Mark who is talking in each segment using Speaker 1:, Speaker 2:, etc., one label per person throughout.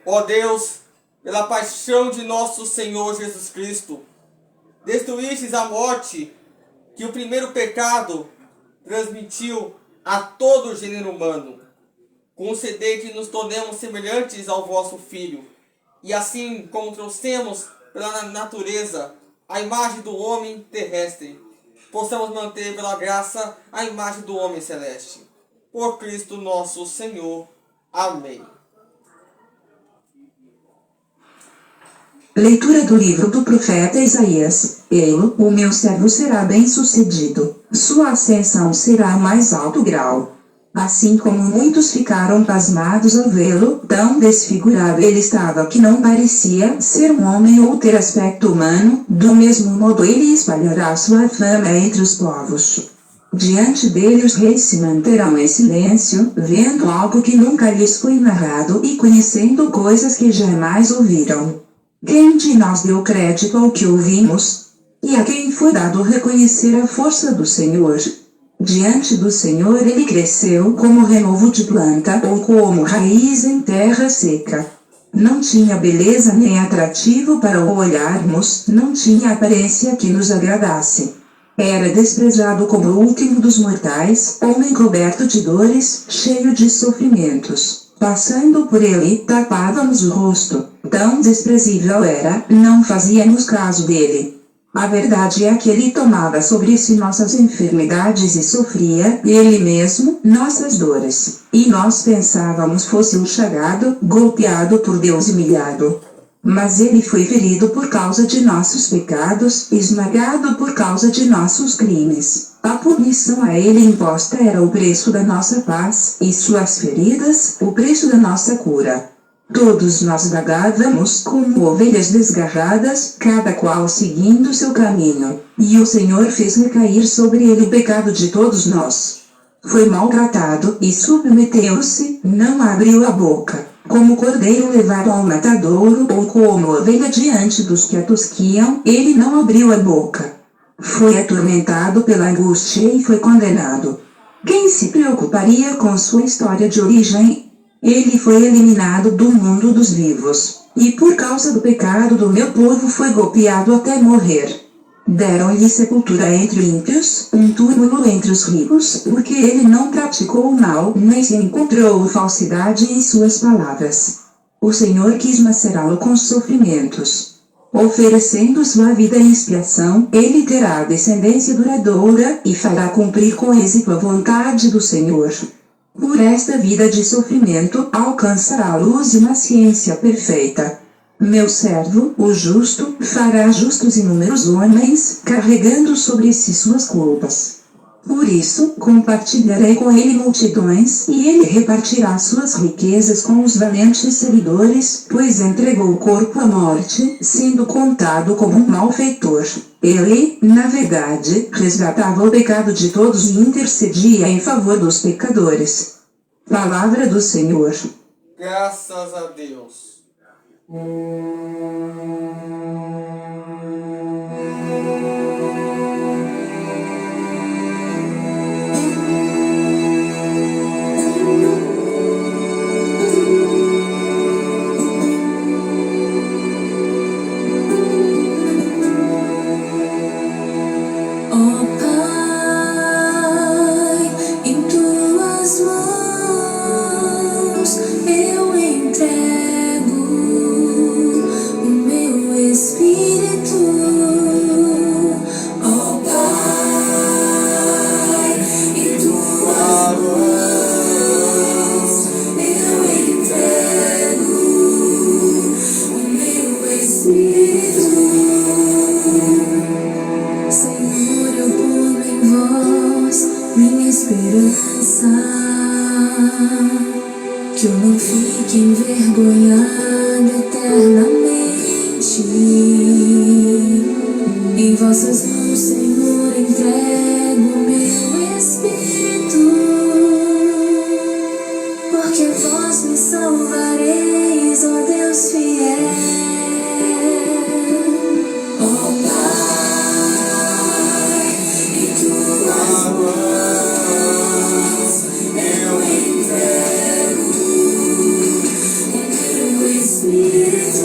Speaker 1: Ó Deus, pela paixão de nosso Senhor Jesus Cristo, destruístes a morte que o primeiro pecado transmitiu a todo o gênero humano. Concedei que nos tornemos semelhantes ao vosso Filho, e assim como trouxemos pela natureza a imagem do homem terrestre, possamos manter pela graça a imagem do homem celeste. Por Cristo nosso Senhor. Amém.
Speaker 2: Leitura do livro do profeta Isaías. Ele, o meu servo, será bem-sucedido. Sua ascensão será a mais alto grau. Assim como muitos ficaram pasmados ao vê-lo, tão desfigurado ele estava que não parecia ser um homem ou ter aspecto humano, do mesmo modo ele espalhará sua fama entre os povos. Diante dele os reis se manterão em silêncio, vendo algo que nunca lhes foi narrado e conhecendo coisas que jamais ouviram. Quem de nós deu crédito ao que ouvimos? E a quem foi dado reconhecer a força do Senhor? Diante do Senhor ele cresceu como renovo de planta ou como raiz em terra seca. Não tinha beleza nem atrativo para o olharmos, não tinha aparência que nos agradasse. Era desprezado como o último dos mortais, homem coberto de dores, cheio de sofrimentos. Passando por ele, tapávamos o rosto. Tão desprezível era, não fazíamos caso dele. A verdade é que ele tomava sobre si nossas enfermidades e sofria, ele mesmo, nossas dores. E nós pensávamos fosse o chagado, golpeado por Deus e humilhado. Mas ele foi ferido por causa de nossos pecados, esmagado por causa de nossos crimes. A punição a ele imposta era o preço da nossa paz, e suas feridas, o preço da nossa cura. Todos nós vagávamos como ovelhas desgarradas, cada qual seguindo seu caminho, e o Senhor fez recair sobre ele o pecado de todos nós. Foi maltratado e submeteu-se, não abriu a boca. Como cordeiro levado ao matadouro ou como ovelha diante dos que a tosquiam, ele não abriu a boca. Foi atormentado pela angústia e foi condenado. Quem se preocuparia com sua história de origem? Ele foi eliminado do mundo dos vivos, e por causa do pecado do meu povo foi golpeado até morrer. Deram-lhe sepultura entre ímpios, um túmulo entre os ricos, porque ele não praticou o mal, nem se encontrou falsidade em suas palavras. O Senhor quis macerá-lo com sofrimentos. Oferecendo sua vida em expiação, ele terá descendência duradoura, e fará cumprir com êxito a vontade do Senhor. Por esta vida de sofrimento, alcançará a luz e uma ciência perfeita. Meu servo, o justo, fará justos inúmeros homens, carregando sobre si suas culpas. Por isso, compartilharei com ele multidões, e ele repartirá suas riquezas com os valentes seguidores, pois entregou o corpo à morte, sendo contado como um malfeitor. Ele, na verdade, resgatava o pecado de todos e intercedia em favor dos pecadores. Palavra do Senhor.
Speaker 1: Graças a Deus.
Speaker 3: Espírito esperança, que eu não fique envergonhado eternamente. Em vossas mãos, Senhor, entrego meu espírito, porque vós me salvareis, ó Deus fiel. Ó Pai, em tuas mãos eu entrego o meu espírito.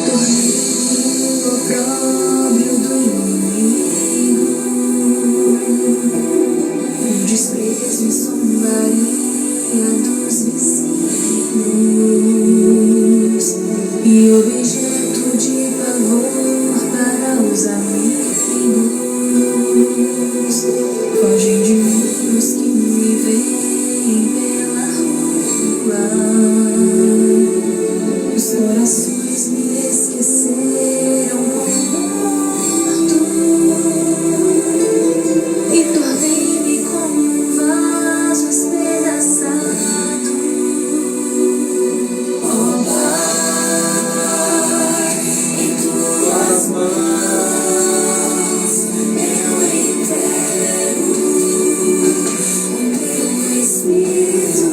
Speaker 3: Tornei-me o opróbrio do inimigo, o desprezo e zombaria dos vizinhos, e objeto de pavor para os amigos. Fogem de mim os que me veem pela rua. Os corações me esqueceram como morto, e tornei-me como um vaso espedaçado. Ó Pai, em tuas mãos eu entrego o meu espírito.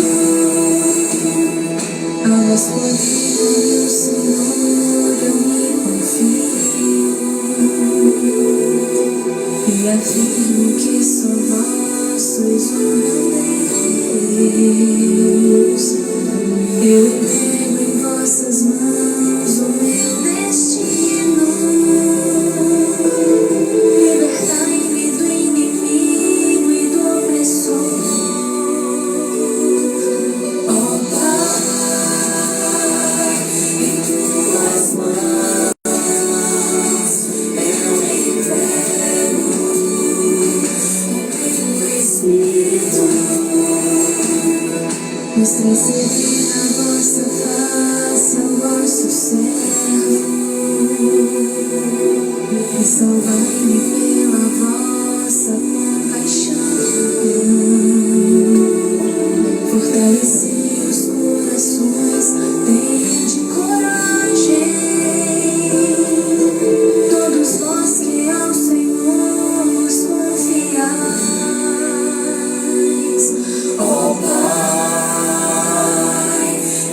Speaker 3: A vós corrido, meu Senhor, eu me confio, e afirmo que só vós sois o meu Deus. Eu entrego em vossas mãos o meu destino. Libertai-me do inimigo e do opressor. Ó Pai, em tuas mãos eu entrego o meu espírito. Mostrai servir a vossa face ao vosso servo, e salvai-me pela vossa compaixão. Fortalecei os corações, tende coragem, todos vós que ao Senhor vos confiais. Ó Pai,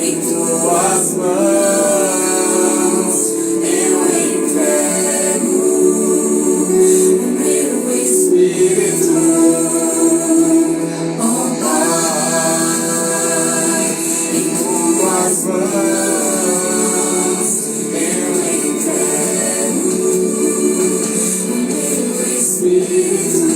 Speaker 3: em tuas mãos eu entrego o meu espírito. Ó Pai, em tuas mãos eu entrego o meu espírito.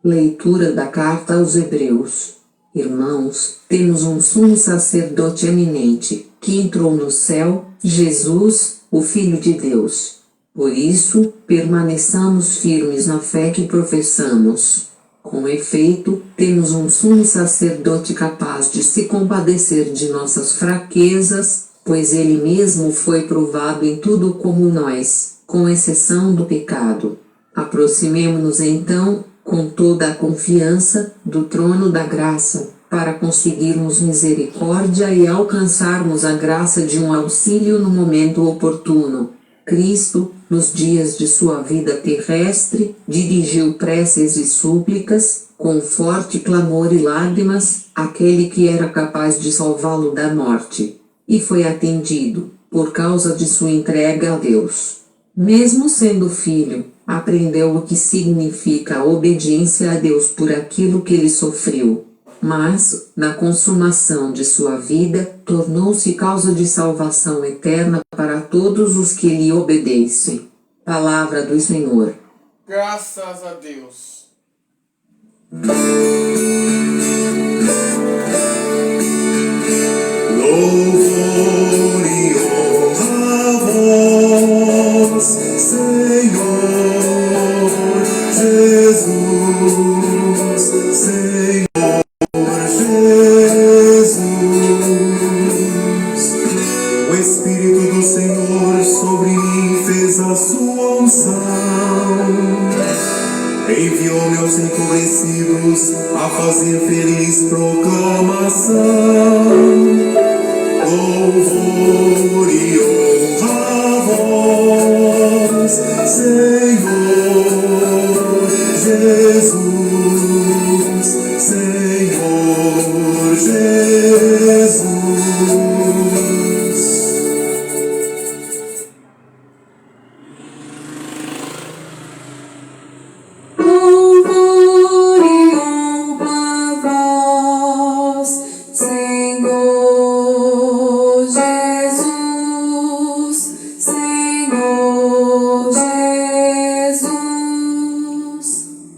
Speaker 2: Leitura da Carta aos Hebreus. Irmãos, temos um sumo sacerdote eminente, que entrou no céu, Jesus, o Filho de Deus. Por isso, permaneçamos firmes na fé que professamos. Com efeito, temos um sumo sacerdote capaz de se compadecer de nossas fraquezas, pois ele mesmo foi provado em tudo como nós, com exceção do pecado. Aproximemo-nos então, com toda a confiança, do trono da graça, para conseguirmos misericórdia e alcançarmos a graça de um auxílio no momento oportuno. Cristo, nos dias de sua vida terrestre, dirigiu preces e súplicas, com forte clamor e lágrimas, àquele que era capaz de salvá-lo da morte, e foi atendido, por causa de sua entrega a Deus. Mesmo sendo filho, aprendeu o que significa a obediência a Deus por aquilo que ele sofreu. Mas, na consumação de sua vida, tornou-se causa de salvação eterna para todos os que lhe obedecem. Palavra do Senhor.
Speaker 1: Graças a Deus.
Speaker 4: Louvor e honra a vós, Senhor Jesus, Senhor Jesus. feliz proclamação, louvor e honra a vós, Senhor Jesus, Senhor Jesus.
Speaker 3: Louvor e honra a vós, Senhor Jesus, Senhor Jesus. Louvor e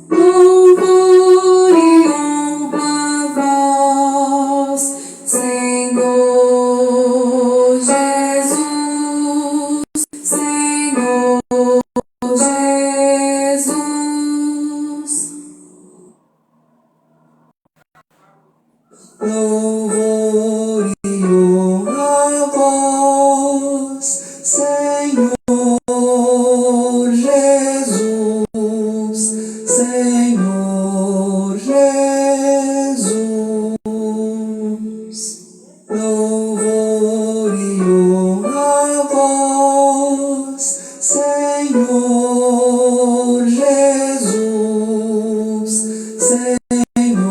Speaker 3: honra a vós, Senhor Jesus, Senhor Jesus. Louvor e honra a vós, Senhor Jesus, Senhor Jesus. Louvor e honra a vós, Senhor Jesus, Senhor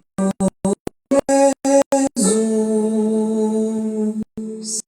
Speaker 3: Jesus.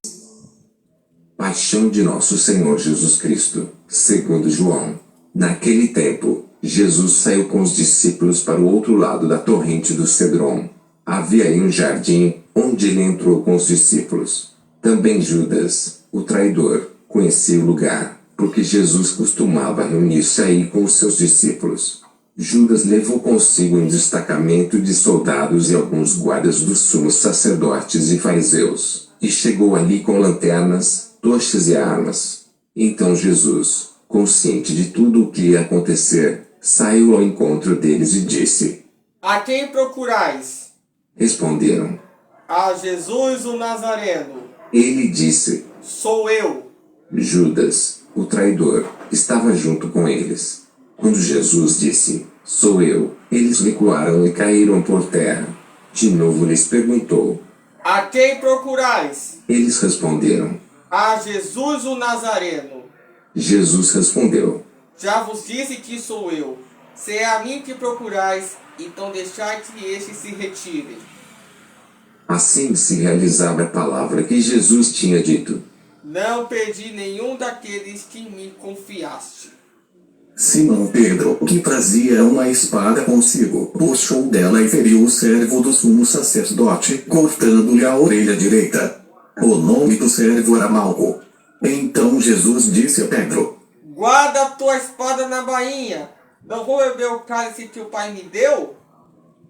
Speaker 5: Paixão de nosso Senhor Jesus Cristo, segundo João. Naquele tempo, Jesus saiu com os discípulos para o outro lado da torrente do Cedron. Havia aí um jardim, onde ele entrou com os discípulos. Também Judas, o traidor, conhecia o lugar, porque Jesus costumava reunir-se aí com os seus discípulos. Judas levou consigo um destacamento de soldados e alguns guardas dos sumos sacerdotes e fariseus, e chegou ali com lanternas, tochas e armas. Então Jesus, consciente de tudo o que ia acontecer, saiu ao encontro deles e disse:
Speaker 1: A quem procurais?
Speaker 5: Responderam.
Speaker 1: A Jesus o Nazareno.
Speaker 5: Ele disse.
Speaker 1: Sou eu.
Speaker 5: Judas, o traidor, estava junto com eles. Quando Jesus disse: Sou eu, eles recuaram e caíram por terra. De novo lhes perguntou:
Speaker 1: A quem procurais?
Speaker 5: Eles responderam.
Speaker 1: A Jesus o Nazareno.
Speaker 5: Jesus respondeu:
Speaker 1: Já vos disse que sou eu. Se é a mim que procurais, então deixai que estes se retirem.
Speaker 5: Assim se realizava a palavra que Jesus tinha dito:
Speaker 1: Não perdi nenhum daqueles que me confiaste.
Speaker 4: Simão Pedro, que trazia uma espada consigo, puxou dela e feriu o servo do sumo sacerdote, cortando-lhe a orelha direita. O nome do servo era Malco. Então Jesus disse a Pedro:
Speaker 1: Guarda a tua espada na bainha. Não vou beber o cálice que o Pai me deu?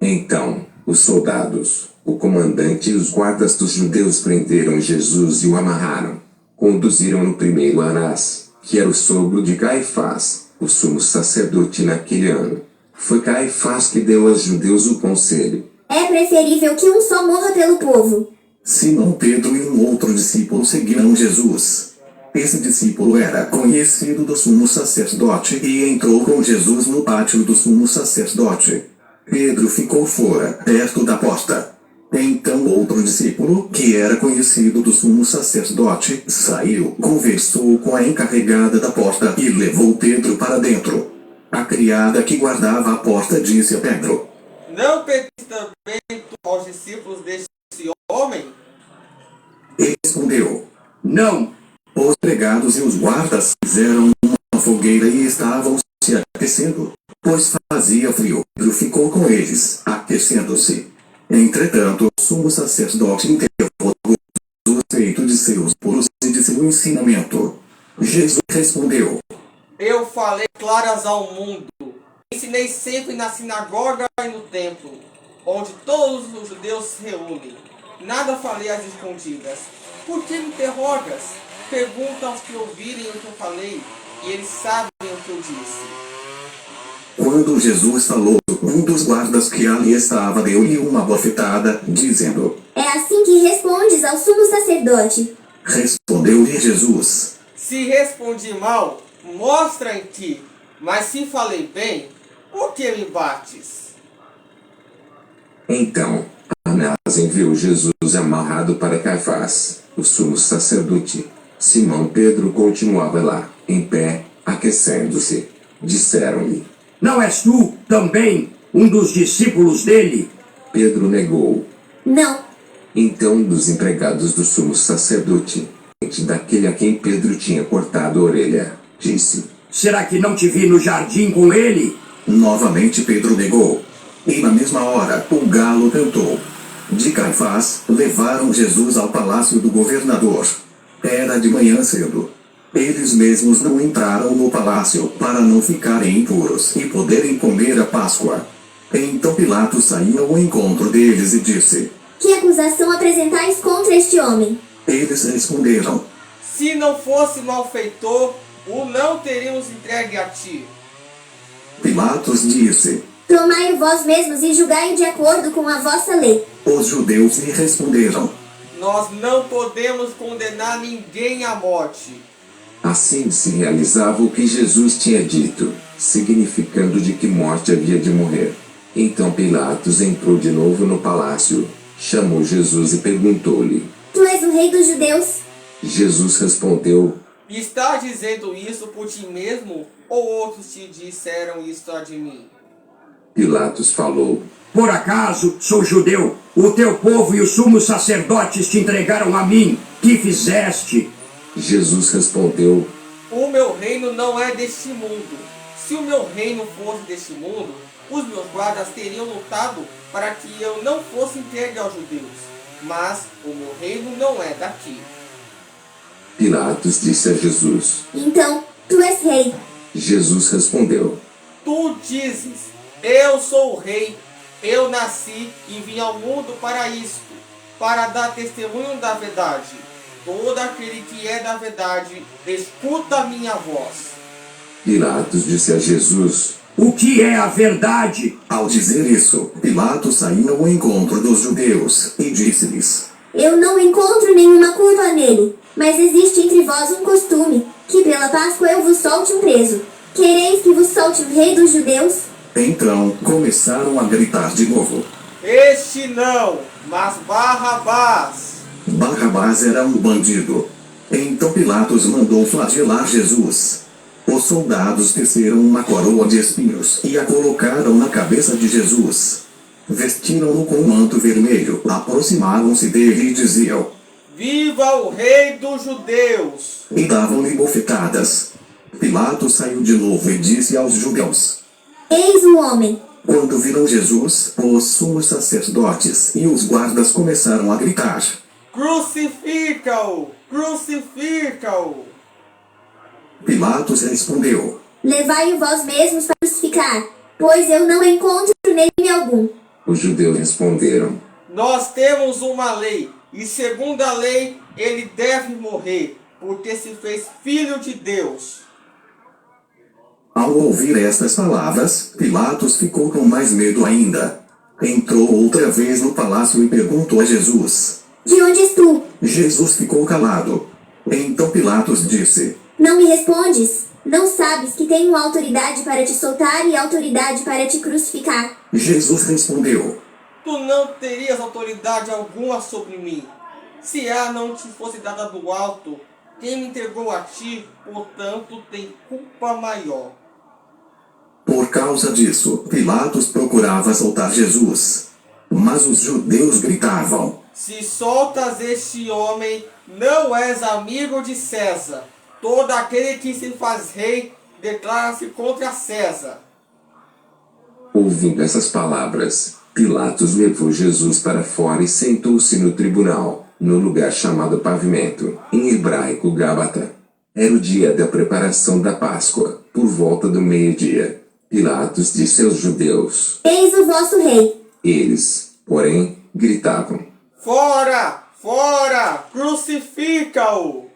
Speaker 5: Então, os soldados, o comandante e os guardas dos judeus prenderam Jesus e o amarraram. Conduziram-no primeiro a Anás, que era o sogro de Caifás, o sumo sacerdote naquele ano. Foi Caifás que deu aos judeus o conselho:
Speaker 6: É preferível que um só morra pelo povo.
Speaker 4: Simão Pedro e um outro discípulo seguiram Jesus. Esse discípulo era conhecido do sumo sacerdote e entrou com Jesus no pátio do sumo sacerdote. Pedro ficou fora, perto da porta. Então outro discípulo, que era conhecido do sumo sacerdote, saiu, conversou com a encarregada da porta e levou Pedro para dentro. A criada que guardava a porta disse a Pedro:
Speaker 1: Não pedis também tu aos discípulos deste homem?
Speaker 4: Ele respondeu:
Speaker 5: Não!
Speaker 4: Os pregados e os guardas fizeram uma fogueira e estavam se aquecendo, pois fazia frio. Pedro ficou com eles, aquecendo-se. Entretanto, o sumo sacerdote interrogou o respeito de seus puros e de seu ensinamento. Jesus respondeu:
Speaker 1: Eu falei claras ao mundo. Ensinei sempre na sinagoga e no templo, onde todos os judeus se reúnem. Nada falei às escondidas. Por que me interrogas? Pergunta aos que ouvirem o que eu falei, e eles sabem o que eu disse.
Speaker 4: Quando Jesus falou, um dos guardas que ali estava deu-lhe uma bofetada, dizendo:
Speaker 6: É assim que respondes ao sumo sacerdote.
Speaker 4: Respondeu-lhe Jesus:
Speaker 1: Se respondi mal, mostra em ti. Mas se falei bem, por que me bates?
Speaker 5: Então, Anás enviou Jesus amarrado para Caifás, o sumo sacerdote. Simão Pedro continuava lá, em pé, aquecendo-se. Disseram-lhe:
Speaker 7: Não és tu, também, um dos discípulos dele?
Speaker 5: Pedro negou.
Speaker 6: Não.
Speaker 5: Então um dos empregados do sumo sacerdote, daquele a quem Pedro tinha cortado a orelha, disse:
Speaker 7: Será que não te vi no jardim com ele?
Speaker 4: Novamente Pedro negou. E na mesma hora, o galo cantou. De Caifás, levaram Jesus ao palácio do governador. Era de manhã cedo. Eles mesmos não entraram no palácio para não ficarem impuros e poderem comer a Páscoa. Então Pilatos saiu ao encontro deles e disse:
Speaker 6: Que acusação apresentais contra este homem?
Speaker 4: Eles responderam:
Speaker 1: Se não fosse malfeitor, o não teríamos entregue a ti.
Speaker 4: Pilatos disse:
Speaker 6: Tomai-o vós mesmos e julgai-o de acordo com a vossa lei.
Speaker 4: Os judeus lhe responderam:
Speaker 1: Nós não podemos condenar ninguém à morte.
Speaker 5: Assim se realizava o que Jesus tinha dito, significando de que morte havia de morrer. Então Pilatos entrou de novo no palácio, chamou Jesus e perguntou-lhe:
Speaker 6: Tu és o rei dos judeus?
Speaker 5: Jesus respondeu:
Speaker 1: Estás dizendo isso por ti mesmo, ou outros te disseram isto de mim?
Speaker 5: Pilatos falou:
Speaker 7: Por acaso sou judeu? O teu povo e os sumos sacerdotes te entregaram a mim. Que fizeste?
Speaker 5: Jesus respondeu:
Speaker 1: O meu reino não é deste mundo. Se o meu reino fosse deste mundo, os meus guardas teriam lutado para que eu não fosse entregue aos judeus. Mas o meu reino não é daqui.
Speaker 5: Pilatos disse a Jesus.
Speaker 6: Então, tu és rei.
Speaker 5: Jesus respondeu:
Speaker 1: Tu dizes, eu sou o rei, eu nasci e vim ao mundo para isto, para dar testemunho da verdade. Todo aquele que é da verdade, escuta a minha voz.
Speaker 5: Pilatos disse a Jesus:
Speaker 7: O que é a verdade?
Speaker 4: Ao dizer isso, Pilatos saiu ao encontro dos judeus e disse-lhes:
Speaker 6: Eu não encontro nenhuma culpa nele, mas existe entre vós um costume, que pela Páscoa eu vos solte um preso. Quereis que vos solte o rei dos judeus?
Speaker 4: Então começaram a gritar de novo.
Speaker 1: Este não, mas Barrabás.
Speaker 4: Barrabás era um bandido. Então Pilatos mandou flagelar Jesus. Os soldados teceram uma coroa de espinhos e a colocaram na cabeça de Jesus. Vestiram-no com um manto vermelho, aproximaram-se dele e diziam:
Speaker 1: Viva o rei dos judeus!
Speaker 4: E davam-lhe bofetadas. Pilatos saiu de novo e disse aos judeus:
Speaker 6: Eis o homem.
Speaker 4: Quando viram Jesus, os sumos sacerdotes e os guardas começaram a gritar:
Speaker 1: Crucifica-o! Crucifica-o!
Speaker 4: Pilatos respondeu:
Speaker 6: Levai-o vós mesmos para crucificar, pois eu não encontro nele algum.
Speaker 5: Os judeus responderam:
Speaker 1: Nós temos uma lei, e segundo a lei, ele deve morrer, por ter se fez filho de Deus.
Speaker 4: Ao ouvir estas palavras, Pilatos ficou com mais medo ainda. Entrou outra vez no palácio e perguntou a Jesus.
Speaker 6: De onde és tu?
Speaker 4: Jesus ficou calado. Então Pilatos disse:
Speaker 6: Não me respondes? Não sabes que tenho autoridade para te soltar e autoridade para te crucificar?
Speaker 4: Jesus respondeu:
Speaker 1: Tu não terias autoridade alguma sobre mim, se ela não te fosse dada do alto. Quem me entregou a ti, portanto, tem culpa maior.
Speaker 4: Por causa disso, Pilatos procurava soltar Jesus. Mas os judeus gritavam:
Speaker 1: Se soltas este homem, não és amigo de César. Todo aquele que se faz rei declara-se contra César.
Speaker 5: Ouvindo essas palavras, Pilatos levou Jesus para fora e sentou-se no tribunal, no lugar chamado Pavimento, em hebraico Gábata. Era o dia da preparação da Páscoa, por volta do meio-dia. Pilatos disse aos judeus:
Speaker 6: Eis o vosso rei.
Speaker 5: Eles, porém, gritavam:
Speaker 1: Fora! Fora! Crucifica-o!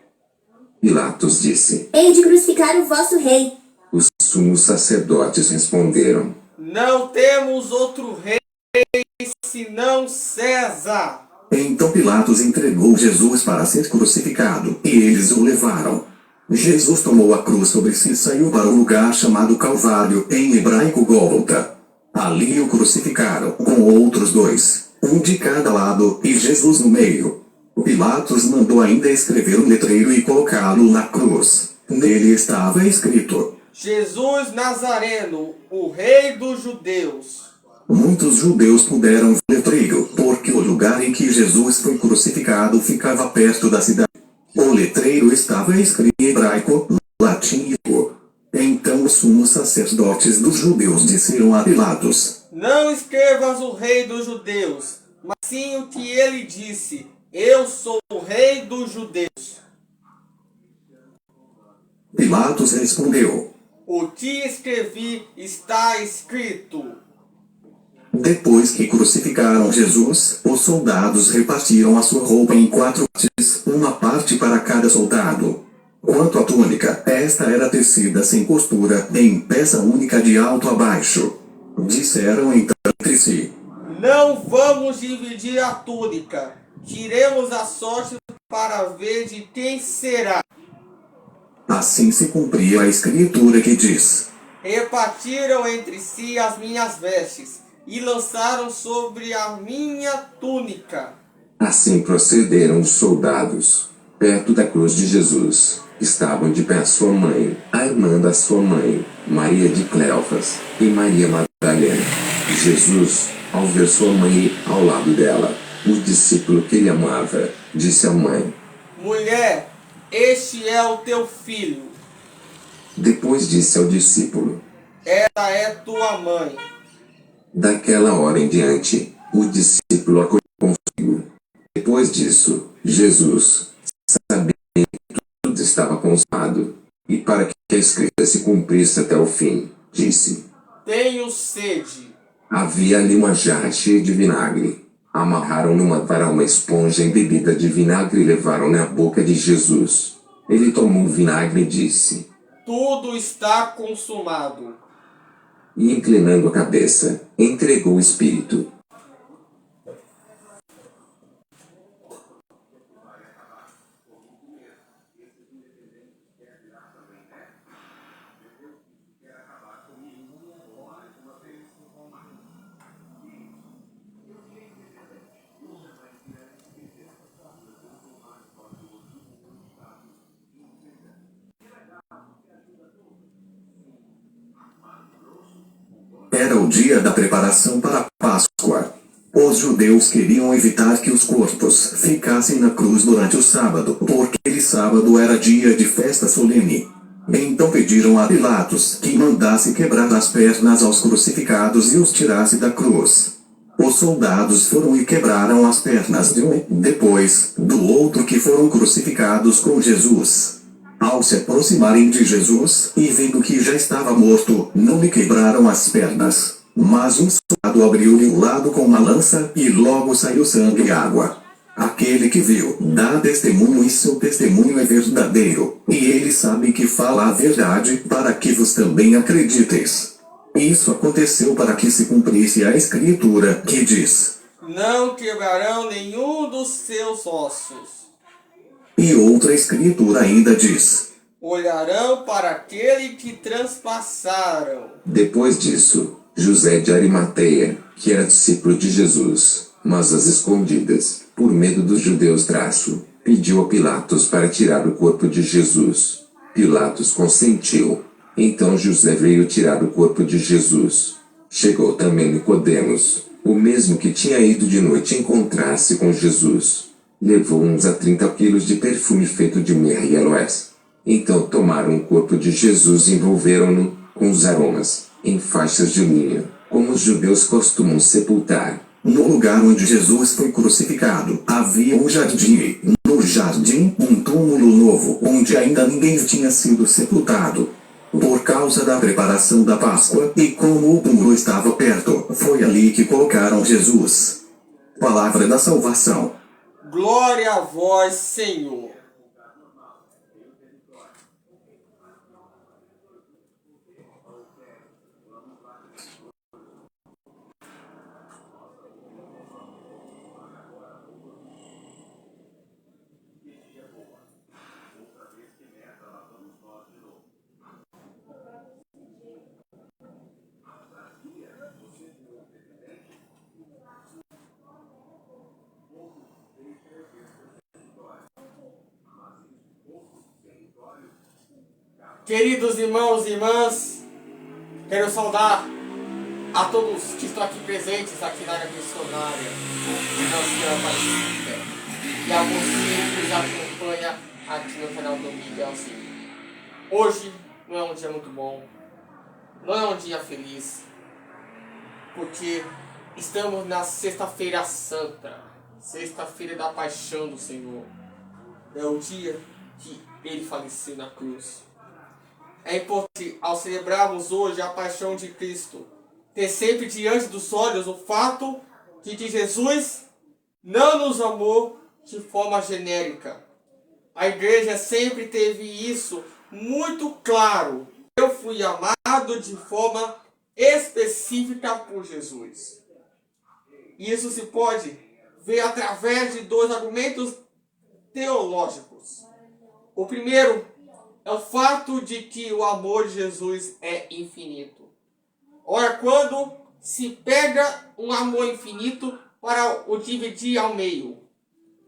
Speaker 5: Pilatos disse:
Speaker 6: Hei de crucificar o vosso rei.
Speaker 5: Os sumos sacerdotes responderam:
Speaker 1: Não temos outro rei senão César.
Speaker 4: Então Pilatos entregou Jesus para ser crucificado, e eles o levaram. Jesus tomou a cruz sobre si e saiu para o lugar chamado Calvário, em hebraico Gólgota. Ali o crucificaram com outros dois, um de cada lado e Jesus no meio. Pilatos mandou ainda escrever um letreiro e colocá-lo na cruz. Nele estava escrito:
Speaker 1: Jesus Nazareno, o Rei dos Judeus.
Speaker 4: Muitos judeus puderam ver o letreiro, porque o lugar em que Jesus foi crucificado ficava perto da cidade. O letreiro estava escrito em hebraico, latim e grego. Então os sumos sacerdotes dos judeus disseram a Pilatos:
Speaker 1: Não escrevas o Rei dos Judeus, mas sim o que ele disse: Eu sou o Rei dos Judeus.
Speaker 4: Pilatos respondeu:
Speaker 1: O que escrevi está escrito.
Speaker 4: Depois que crucificaram Jesus, os soldados repartiram a sua roupa em 4 partes, uma parte para cada soldado. Quanto à túnica, esta era tecida sem costura, em peça única de alto a baixo. Disseram então entre si:
Speaker 1: Não vamos dividir a túnica. Tiremos a sorte para ver de quem será.
Speaker 4: Assim se cumpria a escritura que diz:
Speaker 1: Repartiram entre si as minhas vestes e lançaram sobre a minha túnica.
Speaker 5: Assim procederam os soldados. Perto da cruz de Jesus, estavam de pé sua mãe, a irmã da sua mãe, Maria de Cleofas, e Maria Madalena. Jesus, ao ver sua mãe ao lado dela, o discípulo que ele amava, disse à mãe:
Speaker 1: Mulher, este é o teu filho.
Speaker 5: Depois disse ao discípulo:
Speaker 1: Ela é tua mãe.
Speaker 5: Daquela hora em diante, o discípulo acolheu consigo. Depois disso, Jesus, sabendo que tudo estava consumado, e para que a escritura se cumprisse até o fim, disse:
Speaker 1: Tenho sede.
Speaker 5: Havia ali uma jarra cheia de vinagre. Amarraram numa vara uma esponja embebida de vinagre e levaram-na à boca de Jesus. Ele tomou o vinagre e disse:
Speaker 1: Tudo está consumado.
Speaker 5: E inclinando a cabeça, entregou o espírito.
Speaker 4: Era o dia da preparação para a Páscoa. Os judeus queriam evitar que os corpos ficassem na cruz durante o sábado, porque aquele sábado era dia de festa solene. Então pediram a Pilatos que mandasse quebrar as pernas aos crucificados e os tirasse da cruz. Os soldados foram e quebraram as pernas de um, depois, do outro que foram crucificados com Jesus. Ao se aproximarem de Jesus, e vendo que já estava morto, não lhe quebraram as pernas. Mas um soldado abriu-lhe o lado com uma lança, e logo saiu sangue e água. Aquele que viu, dá testemunho e seu testemunho é verdadeiro, e ele sabe que fala a verdade, para que vos também acrediteis. Isso aconteceu para que se cumprisse a escritura, que diz:
Speaker 1: Não quebrarão nenhum dos seus ossos.
Speaker 4: E outra escritura ainda diz:
Speaker 1: Olharão para aquele que transpassaram.
Speaker 5: Depois disso, José de Arimateia, que era discípulo de Jesus, mas às escondidas, por medo dos judeus pediu a Pilatos para tirar o corpo de Jesus. Pilatos consentiu. Então José veio tirar o corpo de Jesus. Chegou também Nicodemos, o mesmo que tinha ido de noite encontrar-se com Jesus. Levou uns a 30 quilos de perfume feito de mirra e aloés. Então tomaram o corpo de Jesus e envolveram-no, com os aromas, em faixas de linho, como os judeus costumam sepultar.
Speaker 4: No lugar onde Jesus foi crucificado, havia um jardim e, no jardim, um túmulo novo, onde ainda ninguém tinha sido sepultado. Por causa da preparação da Páscoa, e como o túmulo estava perto, foi ali que colocaram Jesus. Palavra da salvação.
Speaker 1: Glória a vós, Senhor. Queridos irmãos e irmãs, quero saudar a todos que estão aqui presentes aqui na área missionária de Nossa Senhora Aparecida e a você que nos acompanha aqui no canal do Miguel Cid. Hoje não é um dia muito bom, não é um dia feliz, porque estamos na Sexta-feira Santa, Sexta-feira da Paixão do Senhor. É o dia que Ele faleceu na cruz. É importante, ao celebrarmos hoje a paixão de Cristo, ter sempre diante dos olhos o fato de que Jesus não nos amou de forma genérica. A igreja sempre teve isso muito claro. Eu fui amado de forma específica por Jesus. Isso se pode ver através de dois argumentos teológicos. O primeiro é o fato de que o amor de Jesus é infinito. Ora, quando se pega um amor infinito para o dividir ao meio,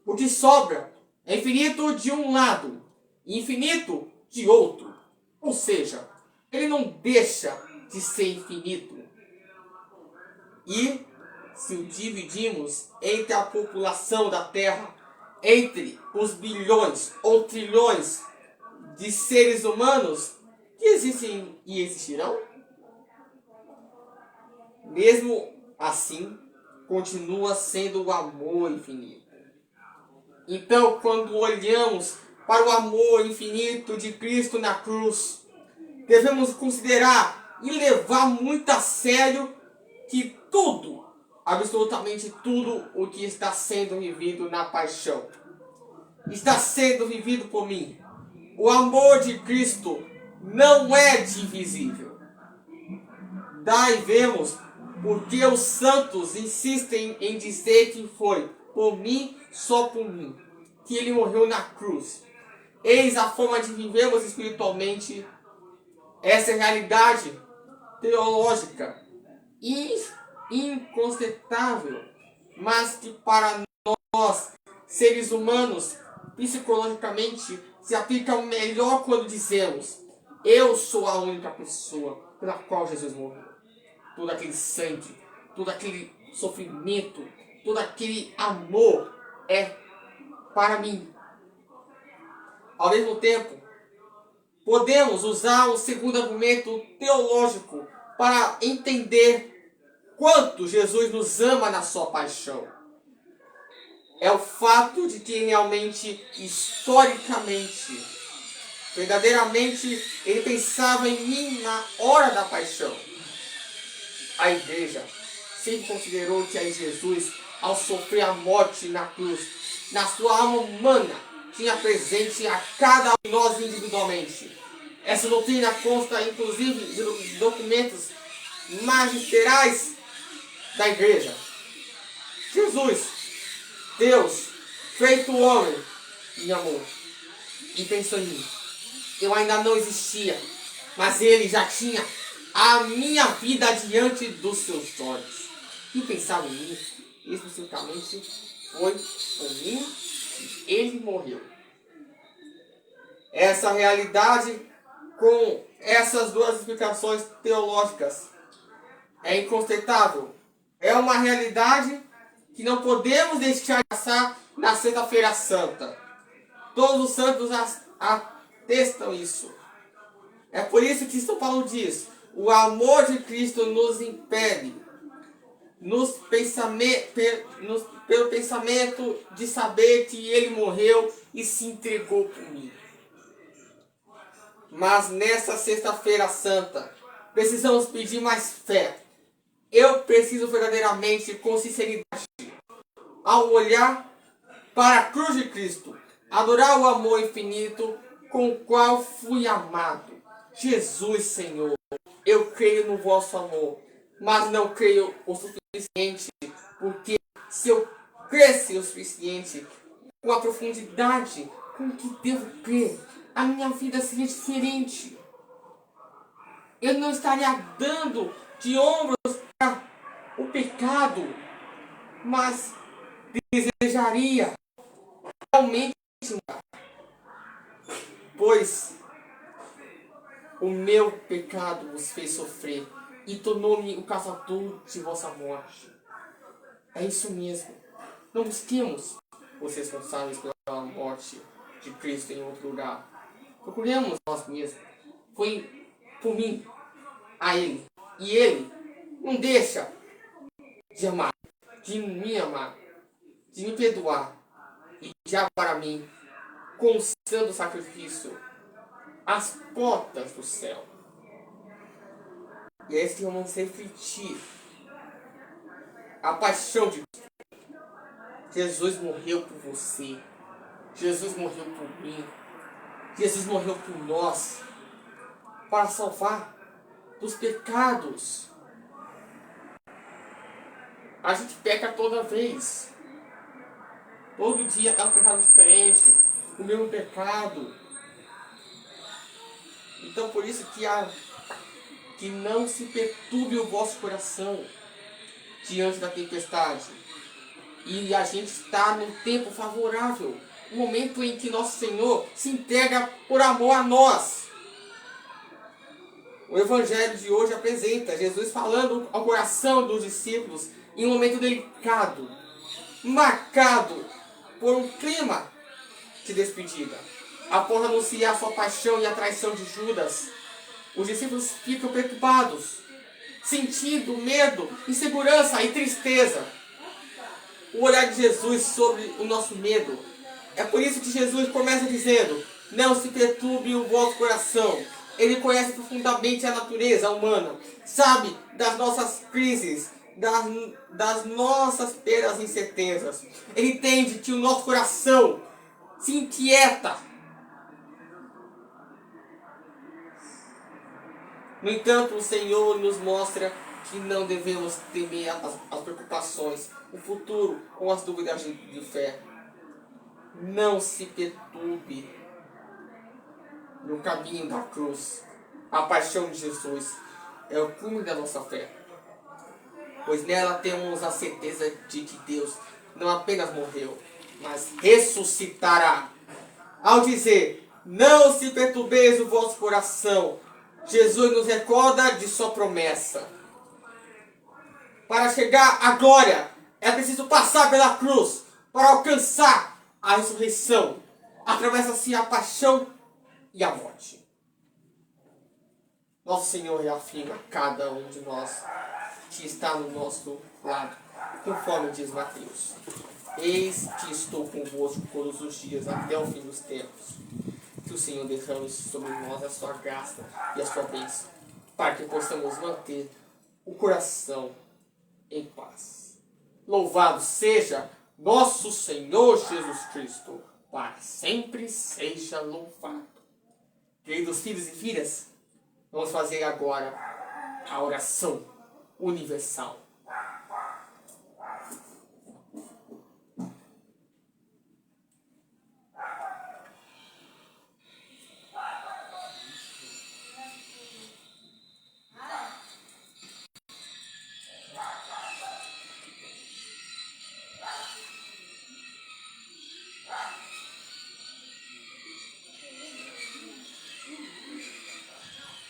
Speaker 1: o que sobra é infinito de um lado e infinito de outro. Ou seja, ele não deixa de ser infinito. E se o dividimos entre a população da Terra, entre os bilhões ou trilhões de seres humanos que existem e existirão, mesmo assim, continua sendo o amor infinito. Então, quando olhamos para o amor infinito de Cristo na cruz, devemos considerar e levar muito a sério que tudo, absolutamente tudo o que está sendo vivido na paixão, está sendo vivido por mim. O amor de Cristo não é divisível. Daí vemos porque os santos insistem em dizer que foi por mim, só por mim, que ele morreu na cruz. Eis a forma de vivermos espiritualmente essa realidade teológica incontestável, mas que para nós, seres humanos, psicologicamente, se aplica melhor quando dizemos: eu sou a única pessoa pela qual Jesus morreu. Todo aquele sangue, todo aquele sofrimento, todo aquele amor é para mim. Ao mesmo tempo, podemos usar o segundo argumento teológico para entender quanto Jesus nos ama na sua paixão. É o fato de que realmente, historicamente, verdadeiramente, ele pensava em mim na hora da paixão. A igreja sempre considerou que Jesus, ao sofrer a morte na cruz, na sua alma humana, tinha presente a cada um de nós individualmente. Essa doutrina consta, inclusive, de documentos magisteriais da igreja. Jesus, Deus, feito homem, me amou e pensou em mim. Eu ainda não existia, mas ele já tinha a minha vida diante dos seus olhos. E pensava em mim, especificamente, foi por mim que ele morreu. Essa realidade, com essas duas explicações teológicas, é incontestável. É uma realidade que não podemos deixar de passar na Sexta-feira Santa. Todos os santos atestam isso. É por isso que São Paulo diz: o amor de Cristo nos impele, pelo pensamento de saber que Ele morreu e se entregou por mim. Mas nessa Sexta-feira Santa, precisamos pedir mais fé. Eu preciso verdadeiramente, com sinceridade, ao olhar para a cruz de Cristo, adorar o amor infinito com o qual fui amado. Jesus, Senhor, eu creio no vosso amor, mas não creio o suficiente, porque se eu cresce o suficiente, com a profundidade com que devo crer, a minha vida seria diferente. Eu não estaria dando de ombros para o pecado, mas desejaria realmente mudar. Pois o meu pecado vos fez sofrer e tornou-me o causador de vossa morte. É isso mesmo. Não busquemos os responsáveis pela morte de Cristo em outro lugar. Procuremos nós mesmos. Foi por mim, a Ele. E Ele não deixa de amar, de me amar, de me perdoar e de amar para mim com o santo sacrifício as portas do céu. E é isso que vamos refletir. A paixão de Cristo. Jesus morreu por você. Jesus morreu por mim. Jesus morreu por nós. Para salvar dos pecados. A gente peca toda vez. Todo dia é um pecado diferente. O mesmo pecado. Então por isso que não se perturbe o vosso coração diante da tempestade. E a gente está no tempo favorável. O momento em que nosso Senhor se entrega por amor a nós. O Evangelho de hoje apresenta Jesus falando ao coração dos discípulos em um momento delicado, marcado por um clima de despedida. Após anunciar sua paixão e a traição de Judas, os discípulos ficam perturbados, sentindo medo, insegurança e tristeza. O olhar de Jesus sobre o nosso medo. É por isso que Jesus começa dizendo: não se perturbe o vosso coração. Ele conhece profundamente a natureza humana, sabe das nossas crises, das nossas perdas e incertezas. Ele entende que o nosso coração se inquieta. No entanto, o Senhor nos mostra que não devemos temer as preocupações, o futuro ou as dúvidas de fé. Não se perturbe no caminho da cruz. A paixão de Jesus é o cume da nossa fé, pois nela temos a certeza de que Deus não apenas morreu, mas ressuscitará. Ao dizer: não se perturbeis o vosso coração, Jesus nos recorda de sua promessa. Para chegar à glória, é preciso passar pela cruz para alcançar a ressurreição. Atravessa-se a paixão e a morte. Nosso Senhor reafirma a cada um de nós que está no nosso lado, conforme diz Mateus: eis que estou convosco todos os dias até o fim dos tempos. Que o Senhor derrame sobre nós a sua graça e a sua bênção, para que possamos manter o coração em paz. Louvado seja nosso Senhor Jesus Cristo, para sempre seja louvado. Queridos filhos e filhas, vamos fazer agora a oração universal.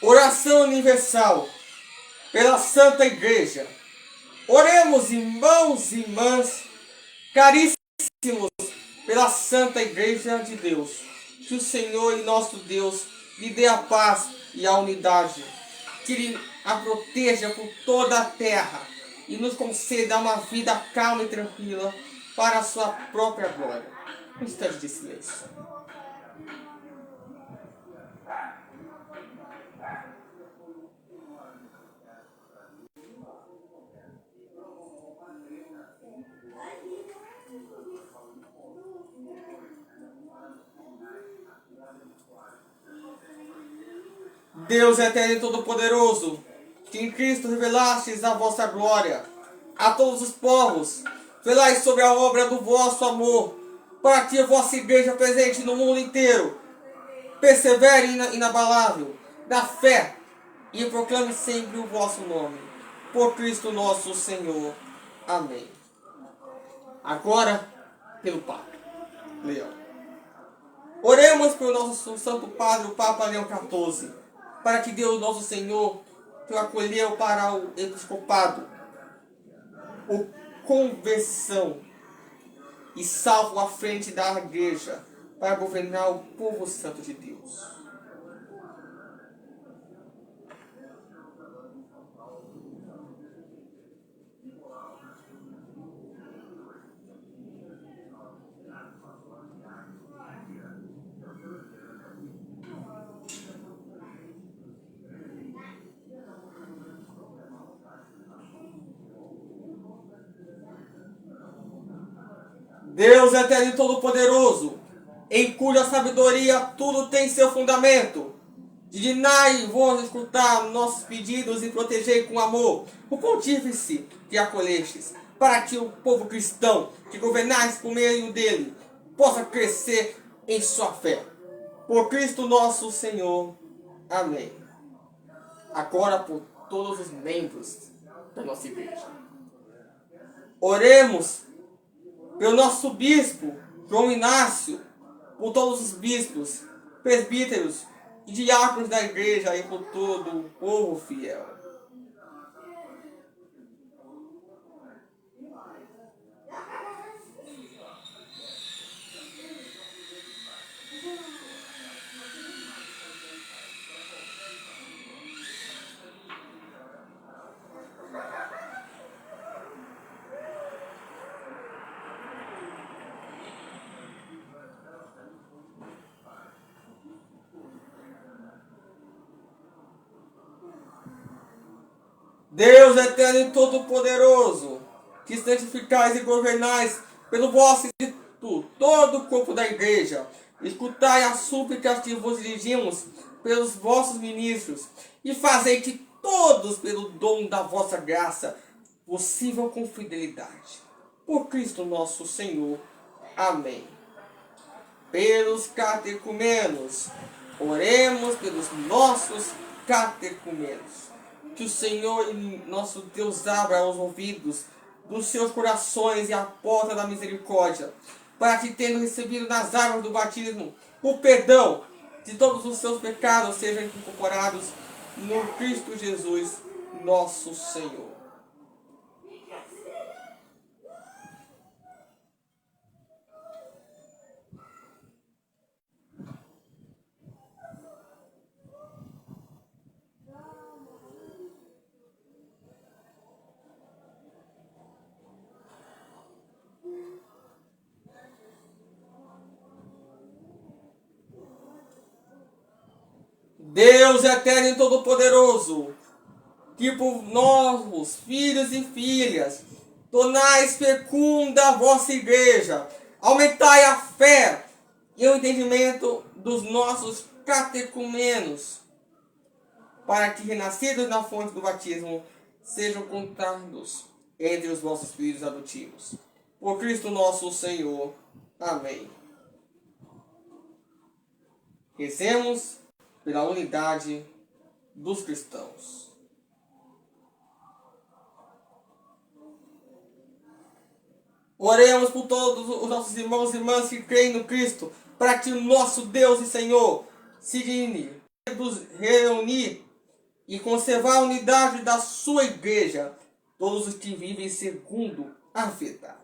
Speaker 1: Oração universal pela Santa Igreja. Oremos, irmãos e irmãs, caríssimos, pela Santa Igreja de Deus. Que o Senhor e nosso Deus lhe dê a paz e a unidade. Que Ele a proteja por toda a terra e nos conceda uma vida calma e tranquila para a sua própria glória. Um instante de silêncio. Deus eterno e todo-poderoso, que em Cristo revelastes a vossa glória a todos os povos, velai sobre a obra do vosso amor, para que a vossa igreja presente no mundo inteiro persevere inabalável da fé e proclame sempre o vosso nome. Por Cristo nosso Senhor. Amém. Agora, pelo Pai. Leão. Oremos pelo nosso Santo Padre, o Papa Leão XIV, para que Deus nosso Senhor o acolheu para o episcopado, o conversão e salvo à frente da igreja para governar o povo santo de Deus. Deus eterno e todo-poderoso, em cuja sabedoria tudo tem seu fundamento, dignai-vos escutar nossos pedidos e protegei com amor o pontífice que acolhestes, para que o povo cristão que governais por meio dele possa crescer em sua fé. Por Cristo nosso Senhor. Amém. Agora por todos os membros da nossa igreja. Oremos pelo nosso bispo, João Inácio, por todos os bispos, presbíteros e diáconos da igreja e por todo o povo fiel. Deus eterno e todo-poderoso, que santificais e governais pelo vosso Espírito todo o corpo da igreja, escutai as súplicas que vos dirigimos pelos vossos ministros, e fazei que todos, pelo dom da vossa graça, vos sirvam com fidelidade. Por Cristo nosso Senhor. Amém. Pelos catecumenos, oremos pelos nossos catecumenos. Que o Senhor nosso Deus abra os ouvidos dos seus corações e a porta da misericórdia, para que, tendo recebido nas águas do batismo o perdão de todos os seus pecados, sejam incorporados no Cristo Jesus, nosso Senhor. Deus eterno e todo-poderoso, que por nós, filhos e filhas, tornais fecunda a vossa igreja, aumentai a fé e o entendimento dos nossos catecumenos, para que, renascidos na fonte do batismo, sejam contados entre os vossos filhos adotivos. Por Cristo nosso Senhor. Amém. Rezemos pela unidade dos cristãos. Oremos por todos os nossos irmãos e irmãs que creem no Cristo, para que o nosso Deus e Senhor se digne nos reunir e conservar a unidade da sua igreja, todos os que vivem segundo a verdade.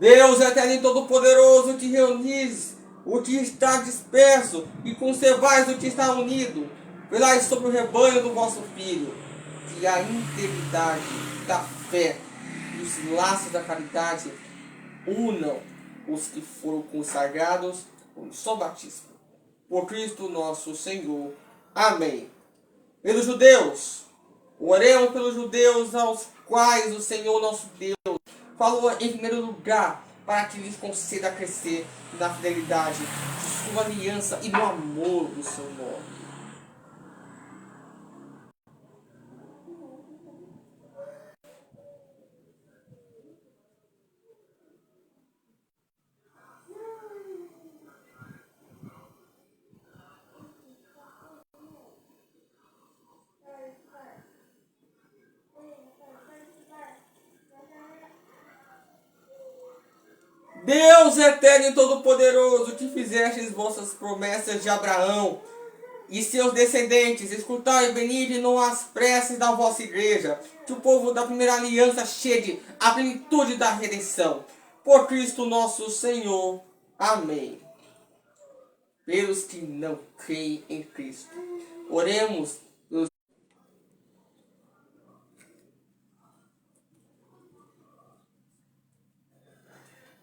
Speaker 1: Deus eterno e todo-poderoso, que reunis o que está disperso e conservais o que está unido, velai sobre o rebanho do vosso Filho, que a integridade da fé e os laços da caridade unam os que foram consagrados com o só batismo. Por Cristo nosso Senhor. Amém. Pelos judeus, oremos pelos judeus aos quais o Senhor nosso Deus falou em primeiro lugar, para que lhes conceda crescer na fidelidade de sua aliança e no amor do seu nome. Deus eterno e todo-poderoso, que fizestes vossas promessas de Abraão e seus descendentes, escutai benigno as preces da vossa igreja, que o povo da primeira aliança chegue à plenitude da redenção. Por Cristo nosso Senhor. Amém. Pelos que não creem em Cristo, oremos.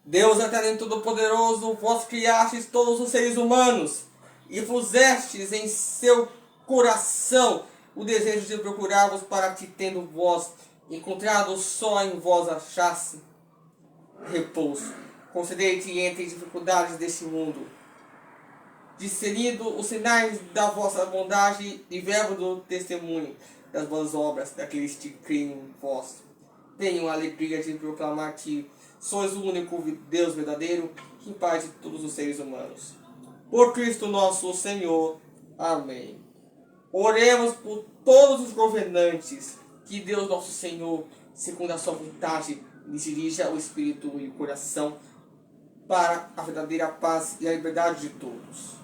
Speaker 1: Deus eterno e todo-poderoso, vós criastes todos os seres humanos e pusestes em seu coração o desejo de procurar-vos para que, tendo vós encontrado só em vós achasse repouso. Concedei-te entre dificuldades deste mundo, discernindo os sinais da vossa bondade e verbo do testemunho das boas obras daqueles que creem em vós. Tenho a alegria de proclamar que sois o único Deus verdadeiro, que Pai de todos os seres humanos. Por Cristo nosso Senhor. Amém. Oremos por todos os governantes, que Deus nosso Senhor, segundo a sua vontade, lhes dirija o espírito e o coração para a verdadeira paz e a liberdade de todos.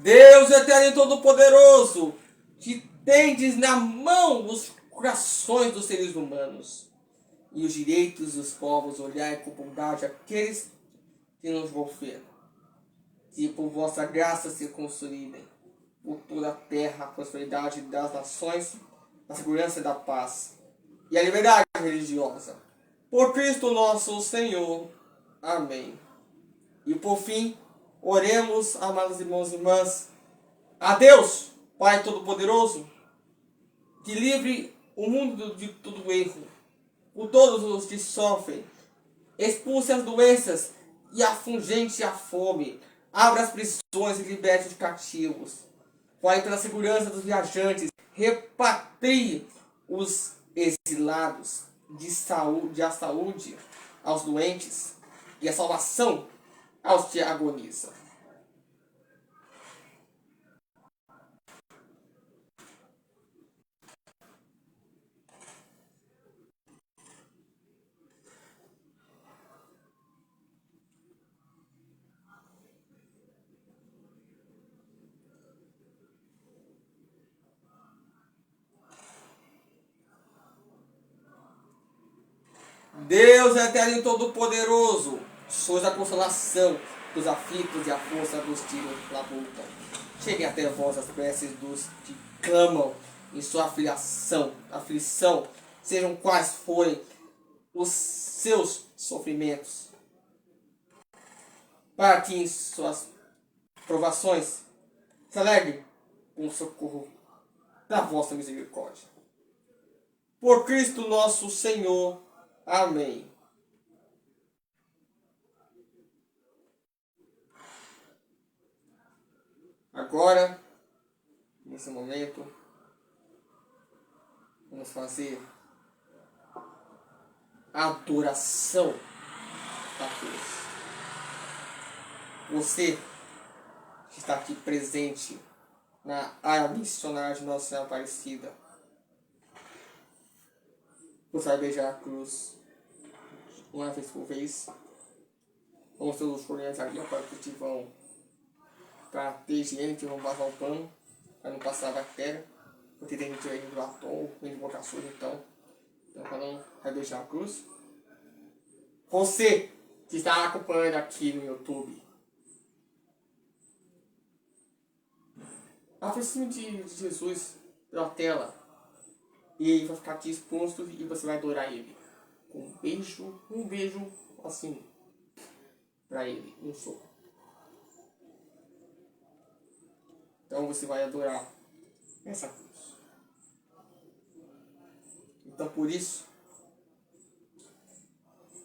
Speaker 1: Deus eterno e todo-poderoso, que tendes na mão os corações dos seres humanos e os direitos dos povos, olhai com bondade aqueles que nos golpeiam, que por vossa graça se consolidem por toda a terra a prosperidade das nações, a segurança da paz e a liberdade religiosa. Por Cristo nosso Senhor. Amém. E por fim, oremos, amados irmãos e irmãs, a Deus, Pai Todo-Poderoso, que livre o mundo de todo erro, por todos os que sofrem, expulse as doenças e afugente a fome, abra as prisões e liberte os cativos, vai pela segurança dos viajantes, repatrie os exilados, de a saúde aos doentes e a salvação aos que agonizam. Deus eterno e todo-poderoso, sois a consolação dos aflitos e a força dos que labutam. Cheguem até vós as preces dos que clamam em sua aflição, sejam quais forem os seus sofrimentos, para que em suas provações se alegre com o socorro da vossa misericórdia. Por Cristo nosso Senhor. Amém. Agora, nesse momento, vamos fazer a adoração da cruz. Você que está aqui presente na área missionária de Nossa Senhora Aparecida, você vai beijar a cruz uma vez por vez. Vamos ter os folhetos ali para que vão para ter higiene, que vão passar o pano para não passar a bactéria, porque tem gente aí do batom, vem de boca suja, então para não vai beijar a cruz. Você que está acompanhando aqui no YouTube, aproxime de Jesus pela tela. E ele vai ficar aqui exposto e você vai adorar ele. Com um beijo assim, pra ele, um soco. Então você vai adorar essa cruz. Então por isso,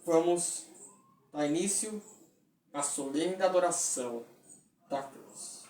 Speaker 1: vamos dar início à solene adoração da cruz.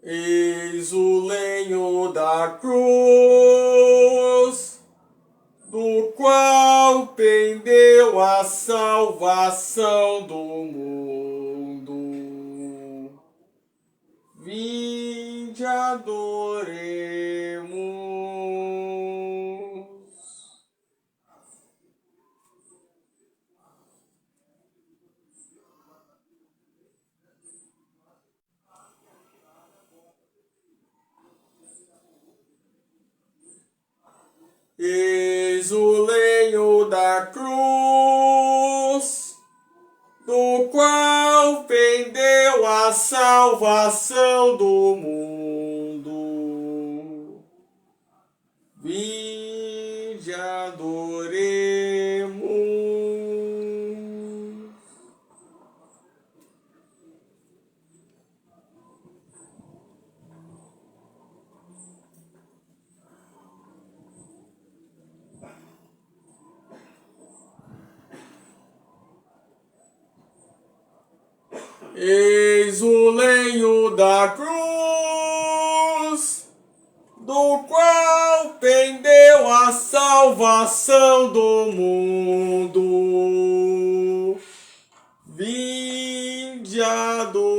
Speaker 1: Eis o lenho da cruz, do qual pendeu a salvação do mundo. Vinde, adoremos. Eis o lenho da cruz, do qual pendeu a salvação do mundo. Vinde, adoremos. Eis o lenho da cruz, do qual pendeu a salvação do mundo. Vinde, adoremos.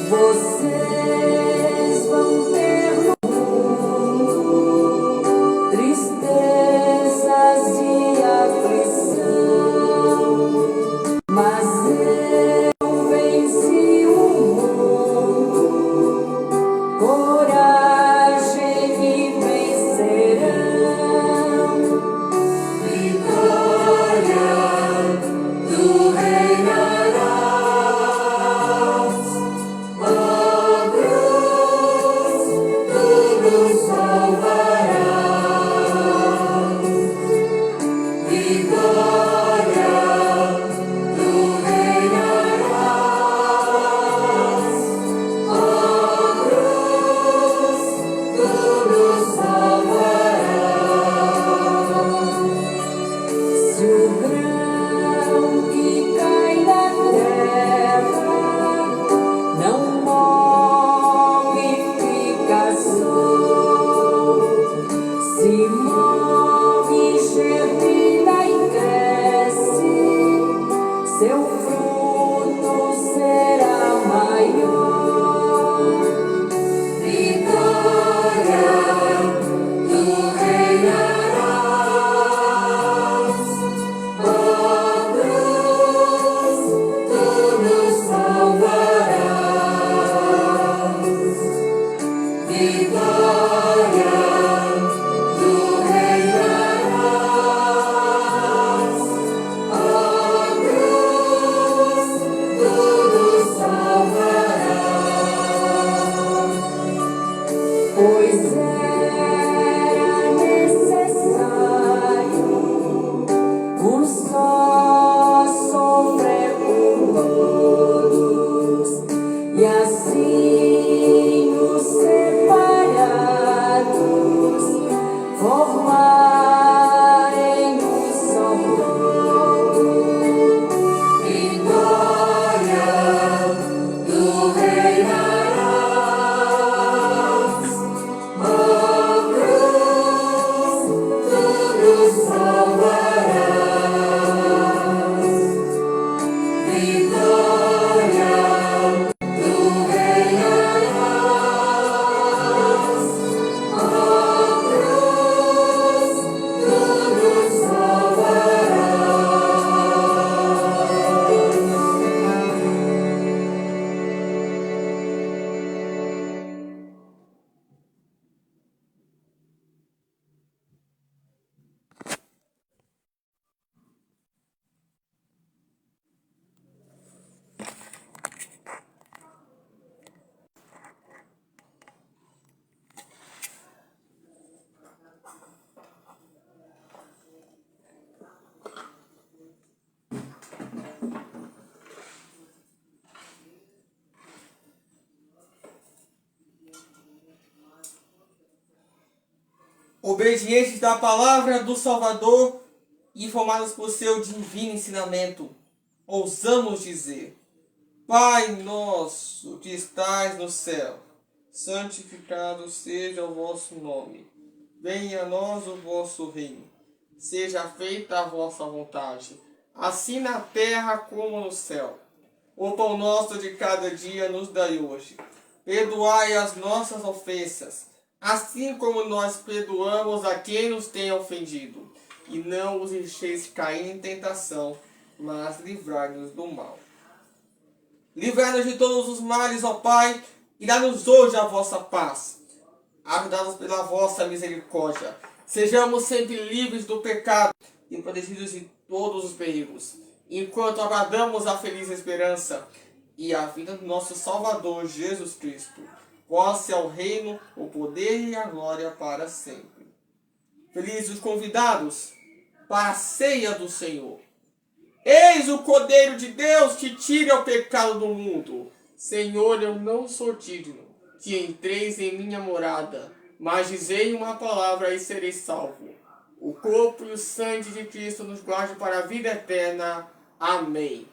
Speaker 3: Vocês vão ter no mundo tristezas e aflição, mas eu venci o mundo. Coragem e vencerão. Vitória, tu reinarás. Ó cruz, tu nos salvarás. Vitória, tu reinarás. Ó cruz, tu nos salvarás. Se o grão que cai da terra não morre, fica só. Se morre, germina e cresce, seu fruto será maior. Vitória, tu reinarás. Ó cruz, tu nos salvarás. Vitória, tu reinarás. Ó cruz, tu nos salvarás. Pois era necessário um só sofrer por todos, e assim nos separados formarem um só povo. Vitória, tu reinarás. Ó cruz, tu nos salvarás. Vitória, tu reinarás. Ó cruz, tu nos salvarás.
Speaker 1: Obedientes da palavra do Salvador, informados por seu divino ensinamento, ousamos dizer: Pai nosso que estais no céu, santificado seja o vosso nome. Venha a nós o vosso reino. Seja feita a vossa vontade, assim na terra como no céu. O pão nosso de cada dia nos dai hoje. Perdoai as nossas ofensas, assim como nós perdoamos a quem nos tem ofendido. E não os deixeis cair em tentação, mas livrai-nos do mal. Livrai-nos de todos os males, ó Pai, e dá-nos hoje a vossa paz. Ajudados pela vossa misericórdia, sejamos sempre livres do pecado e protegidos de todos os perigos, enquanto aguardamos a feliz esperança e a vida do nosso Salvador Jesus Cristo. Vosso é o reino, o poder e a glória para sempre. Felizes os convidados para a ceia do Senhor. Eis o Cordeiro de Deus que tira o pecado do mundo. Senhor, eu não sou digno que entreis em minha morada, mas dizei uma palavra e serei salvo. O corpo e o sangue de Cristo nos guarde para a vida eterna. Amém.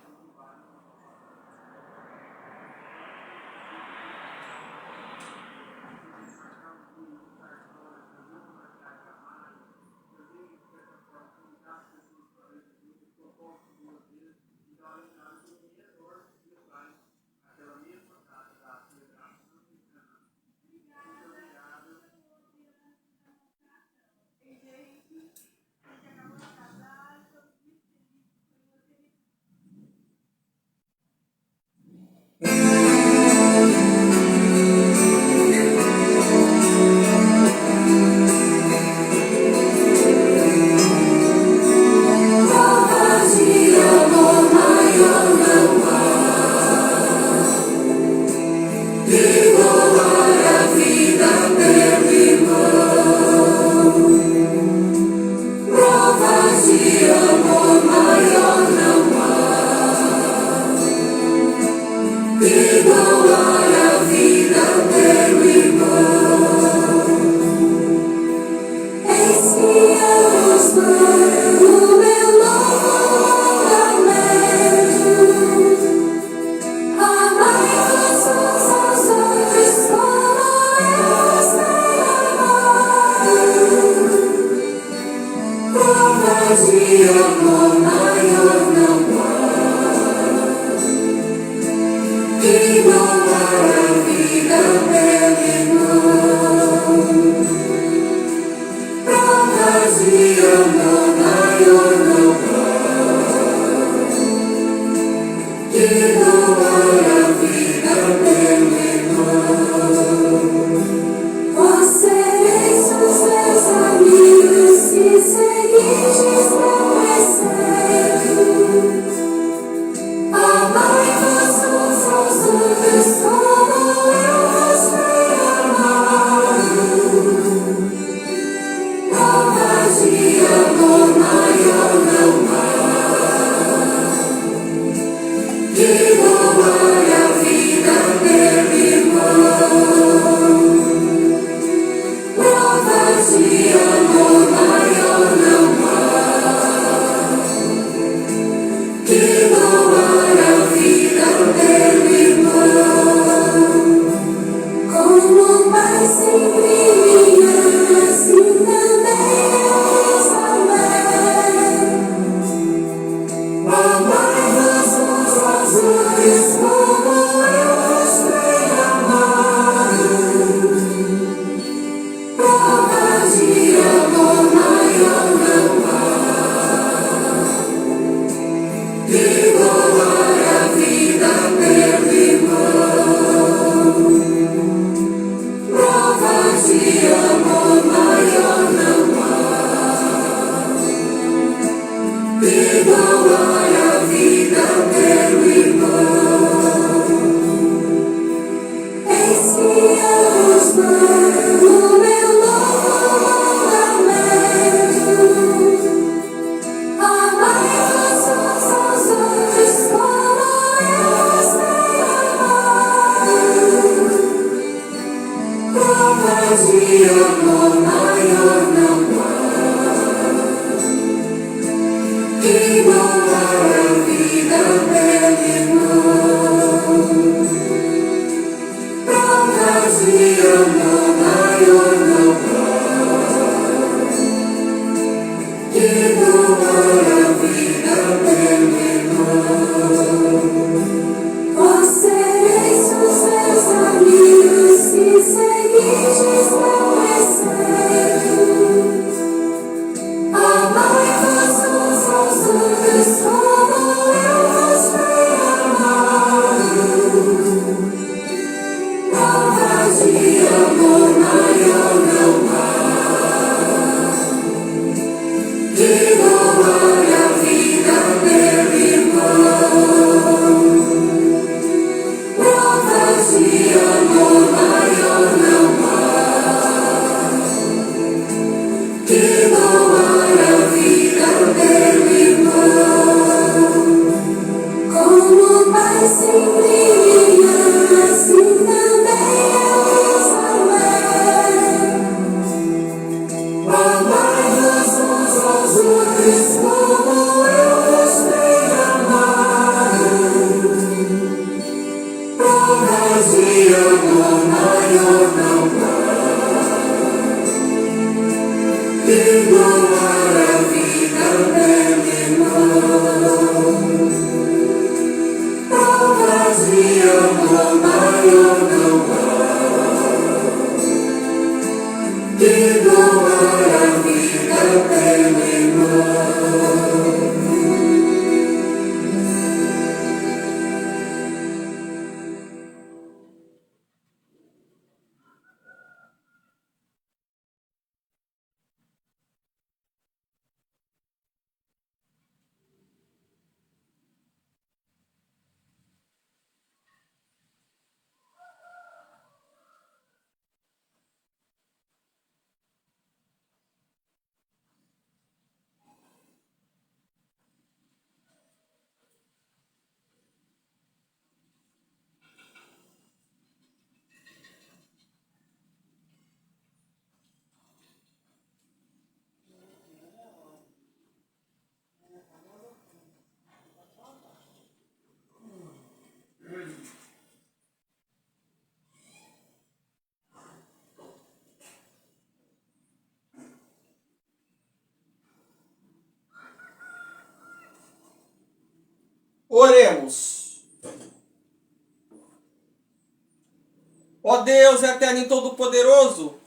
Speaker 1: Ó Deus eterno e todo-poderoso,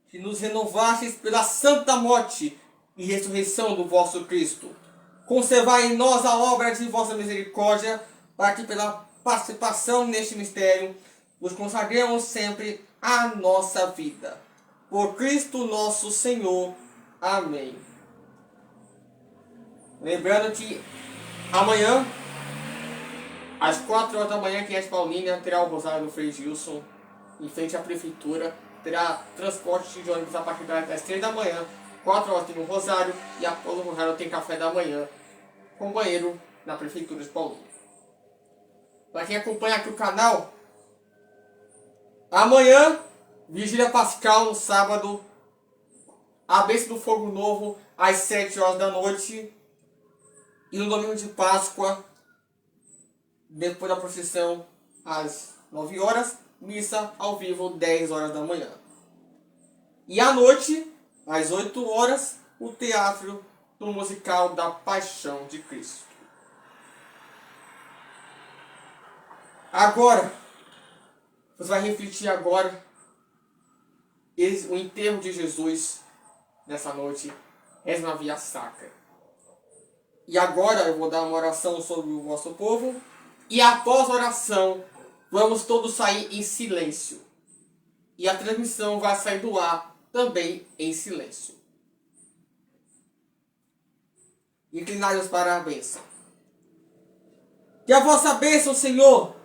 Speaker 1: que nos renovastes pela santa morte e ressurreição do vosso Cristo, conservai em nós a obra de vossa misericórdia, para que pela participação neste mistério nos consagremos sempre à nossa vida. Por Cristo nosso Senhor. Amém. Lembrando que amanhã, às 4 horas da manhã, quem é de Paulínia terá o Rosário do Frei Gilson, em frente à prefeitura. Terá transporte de ônibus a partir das 3 da manhã. 4 horas tem um Rosário e após o Rosário tem café da manhã com banheiro na prefeitura de Paulínia. Para quem acompanha aqui o canal, amanhã, Vigília Pascal no sábado, a bênção do Fogo Novo às 7 horas da noite. E no domingo de Páscoa, depois da procissão, às 9 horas, missa ao vivo, 10 horas da manhã. E à noite, às 8 horas, o teatro do musical da Paixão de Cristo. Agora, você vai refletir agora o enterro de Jesus nessa noite, reza na Via Sacra. E agora eu vou dar uma oração sobre o vosso povo. E após a oração, vamos todos sair em silêncio. E a transmissão vai sair do ar também em silêncio. Inclinados para a bênção. Que a vossa bênção, Senhor,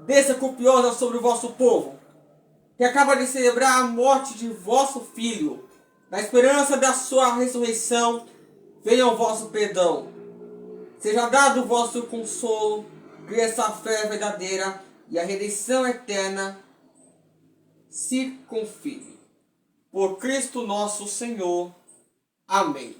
Speaker 1: desça copiosa sobre o vosso povo, que acaba de celebrar a morte de vosso Filho. Na esperança da sua ressurreição, venha o vosso perdão. Seja dado o vosso consolo, cresça a fé verdadeira e a redenção eterna se confirme. Por Cristo nosso Senhor. Amém.